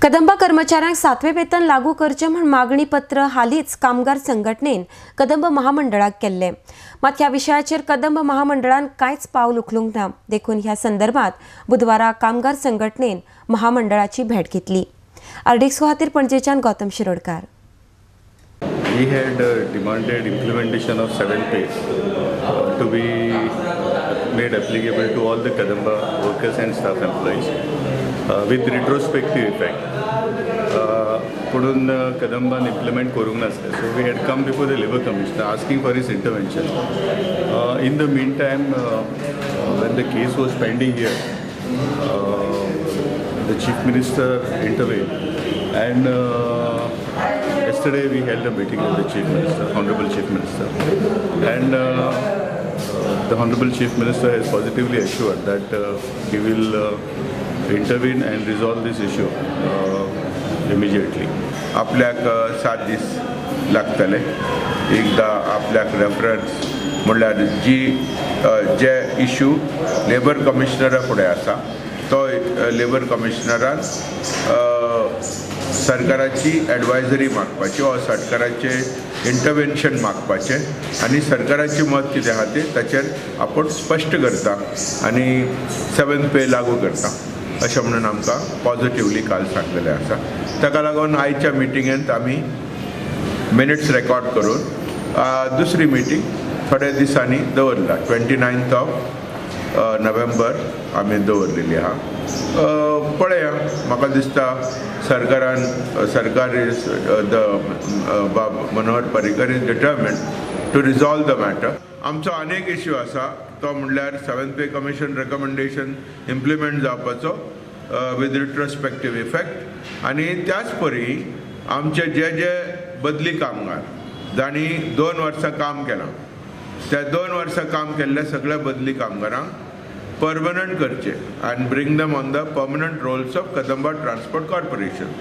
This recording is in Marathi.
कदंबा कर्मचाऱ्यांक 7वें वेतन लागू करचे म्हण मागणी पत्र हालींच कामगार संघटनेन कदंब महामंडळाक केल्ले। मात ह्या विशयाचेर कदंब महामंडळान कांयच पावल उखलूंक ना। देखून ह्या संदर्भात बुधवारा कामगार संघटनेन महामंडळाची भेट घेतली। आरडीएक्स खातीर पणजेच्यान Gautam Shirodkar. We had demanded implementation of 7th pay to be made applicable to all the Kadamba workers and staff employees with retrospective effect. Pudun Kadamban implement करूंक नासले. So we had come before the Labour Commissioner asking for his intervention. In the meantime, when the case was pending here, the Chief Minister intervened, and yesterday we held a meeting with the Chief Minister, Honorable Chief Minister, and the Honorable Chief Minister has positively assured that he will intervene and resolve this issue immediately. आपल्याक 7 दीस लागतले। एकदा आपल्याक रेफरन्स म्हणल्यार जे इश्यू लेबर कमिशनरा फुडें आसा तो लेबर कमिशनरान सरकाराची एडवायजरी मागपाची वा सरकाराचे इंटरवेन्शन मागपाचें आनी सरकाराची मत कितें आहा तें ताचेर आपूण स्पश्ट करता आनी 7th पे लागू करता अशें म्हणून आमकां पॉझिटिवली काल सांगलेलें आसा। ताका लागून आयच्या मिटिंगेंत आमी मिनिट्स रेकॉर्ड करून दुसरी मिटींग थोड्या दिसांनी दवरला। 29th of November आमी दवरलेली आहा। पळया, म्हाका दिसता सरकार is Manohar Parrikar is determined to resolve the matter. आमचो अनेक इश्यू आसा तो म्हणल्यार 7th pay commission recommendation implement जावपाचो विथ रिट्रोस्पेक्टीव इफेक्ट, आनी त्याच परी आमचे जे बदली कामगार जांणी 2 वर्सां काम केलां त्या 2 वर्सां काम केल्ल्या सगळ्या बदली कामगारांक परमनंट करचे and bring them on the permanent roles of Kadamba Transport Corporation.